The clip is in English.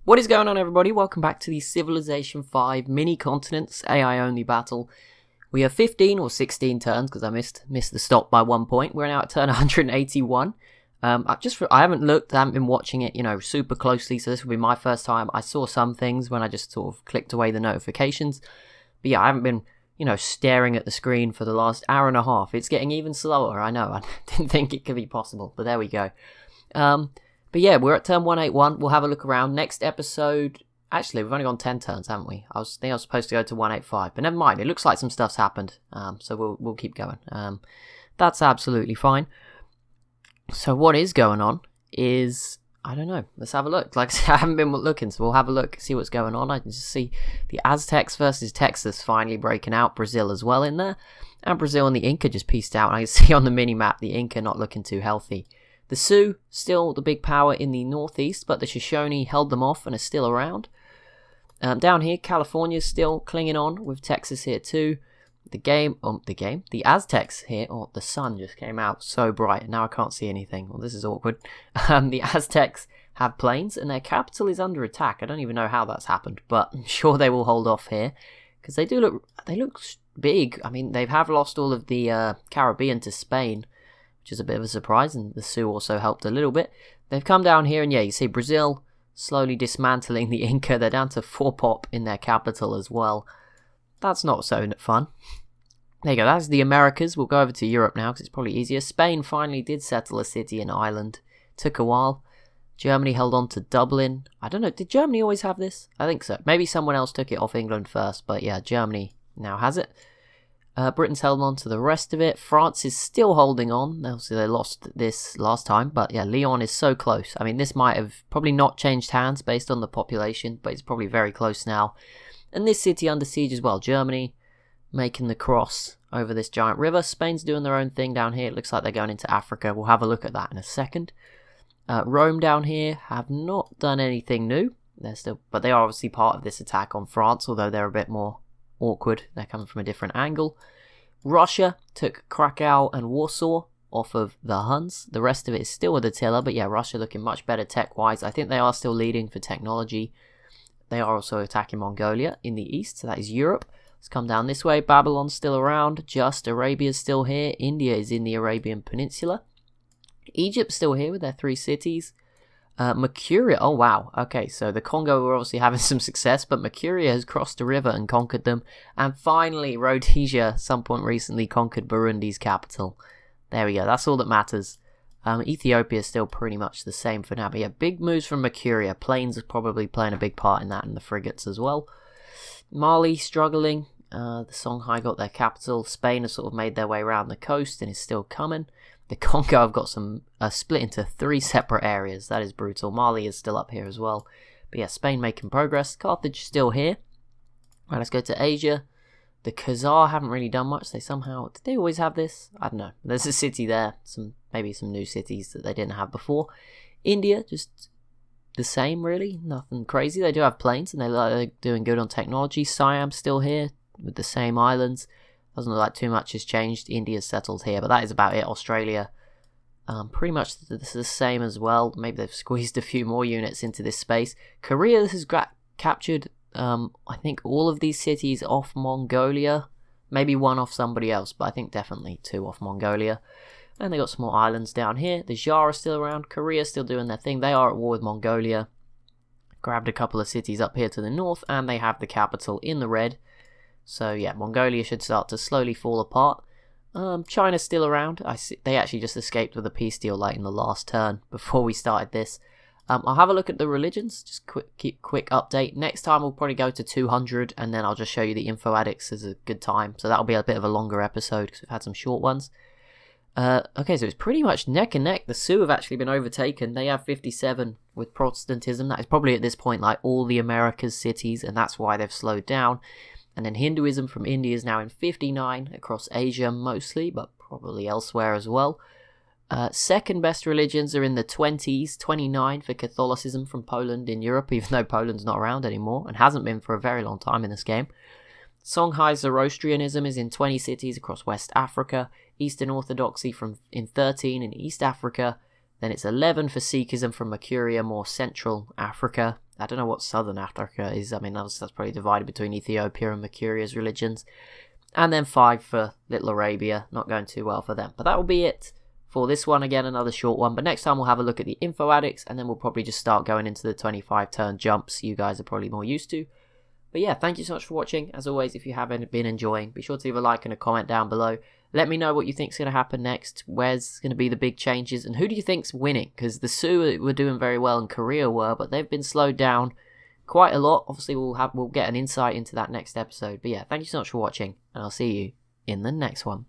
What is going on, everybody? Welcome back to the Civilization 5 mini-continents AI-only battle. We have 15 or 16 turns, because I missed the stop by 1 point. We're now at turn 181. I haven't looked, I haven't been watching it, super closely, so this will be my first time. I saw some things when I just sort of clicked away the notifications. But yeah, I haven't been, staring at the screen for the last hour and a half. It's getting even slower, I know. I didn't think it could be possible, but there we go. But yeah, we're at turn 181. We'll have a look around. Next episode... Actually, we've only gone 10 turns, haven't we? I think I was supposed to go to 185. But never mind. It looks like some stuff's happened. So we'll keep going. That's absolutely fine. So what is going on is... I don't know. Let's have a look. Like I said, I haven't been looking, so we'll have a look, see what's going on. I can just see the Aztecs versus Texas finally breaking out. Brazil as well in there. And Brazil and the Inca just pieced out. And I can see on the mini-map the Inca not looking too healthy. The Sioux, still the big power in the northeast, but the Shoshone held them off and are still around. Down here, California's still clinging on, with Texas here too. The Aztecs here, the sun just came out so bright, and now I can't see anything. Well, this is awkward. The Aztecs have planes, and their capital is under attack. I don't even know how that's happened, but I'm sure they will hold off here, because they look big. I mean, they have lost all of the Caribbean to Spain, which is a bit of a surprise, and the Sioux also helped a little bit. They've come down here, and yeah, you see Brazil slowly dismantling the Inca. They're down to 4 pop in their capital as well. That's not so fun. There you go, that's the Americas. We'll go over to Europe now, because it's probably easier. Spain finally did settle a city and island. Took a while. Germany held on to Dublin. I don't know, did Germany always have this? I think so. Maybe someone else took it off England first, but yeah, Germany now has it. Britain's held on to the rest of it. France is still holding on. Obviously, they lost this last time. But yeah, Lyon is so close. I mean, this might have probably not changed hands based on the population. But it's probably very close now. And this city under siege as well. Germany making the cross over this giant river. Spain's doing their own thing down here. It looks like they're going into Africa. We'll have a look at that in a second. Rome down here have not done anything new. But they are obviously part of this attack on France. Although they're a bit more awkward. They're coming from a different angle. Russia took Krakow and Warsaw off of the Huns. The rest of it is still with Attila, but yeah, Russia looking much better tech-wise. I think they are still leading for technology. They are also attacking Mongolia in the east, so that is Europe. Let's come down this way. Babylon's still around. Just Arabia's still here. India is in the Arabian Peninsula. Egypt's still here with their 3 cities. Mercuria, oh wow, okay, so the Congo were obviously having some success, but Mercuria has crossed the river and conquered them, and finally Rhodesia, some point recently, conquered Burundi's capital. There we go, that's all that matters. Ethiopia is still pretty much the same for now, but yeah, big moves from Mercuria. Planes are probably playing a big part in that, and the frigates as well. Mali struggling, the Songhai got their capital. Spain has sort of made their way around the coast and is still coming. The Congo have got some split into 3 separate areas. That is brutal. Mali is still up here as well. But yeah, Spain making progress. Carthage is still here. Right, let's go to Asia. The Khazar haven't really done much. Did they always have this? I don't know. There's a city there. Maybe some new cities that they didn't have before. India, just the same really. Nothing crazy. They do have planes and they're doing good on technology. Siam's still here with the same islands. Doesn't look like too much has changed. India's settled here, but that is about it. Australia, pretty much the same as well. Maybe they've squeezed a few more units into this space. Korea has captured, I think, all of these cities off Mongolia. Maybe 1 off somebody else, but I think definitely 2 off Mongolia. And they got some more islands down here. The Jar are still around. Korea's still doing their thing. They are at war with Mongolia. Grabbed a couple of cities up here to the north, and they have the capital in the red. So yeah, Mongolia should start to slowly fall apart. China's still around. They actually just escaped with a peace deal late in the last turn before we started this. I'll have a look at the religions, just quick update. Next time we'll probably go to 200, and then I'll just show you the info addicts as a good time. So that'll be a bit of a longer episode because we've had some short ones. Okay, so it's pretty much neck and neck. The Sioux have actually been overtaken. They have 57 with Protestantism. That is probably at this point like all the Americas cities, and that's why they've slowed down. And then Hinduism from India is now in 59 across Asia mostly, but probably elsewhere as well. Second best religions are in the 20s, 29 for Catholicism from Poland in Europe, even though Poland's not around anymore and hasn't been for a very long time in this game. Songhai Zoroastrianism is in 20 cities across West Africa, Eastern Orthodoxy in 13 in East Africa, then it's 11 for Sikhism from Mercuria, more Central Africa, I don't know what Southern Africa is. I mean, that's probably divided between Ethiopia and Mercuria's religions. And then 5 for Little Arabia. Not going too well for them. But that will be it for this one. Again, another short one. But next time we'll have a look at the info addicts, and then we'll probably just start going into the 25 turn jumps you guys are probably more used to. But yeah, thank you so much for watching. As always, if you haven't been enjoying, be sure to leave a like and a comment down below. Let me know what you think's going to happen next. Where's going to be the big changes, and who do you think's winning? Because the Sioux were doing very well and Korea were, but they've been slowed down quite a lot. Obviously, we'll get an insight into that next episode. But yeah, thank you so much for watching, and I'll see you in the next one.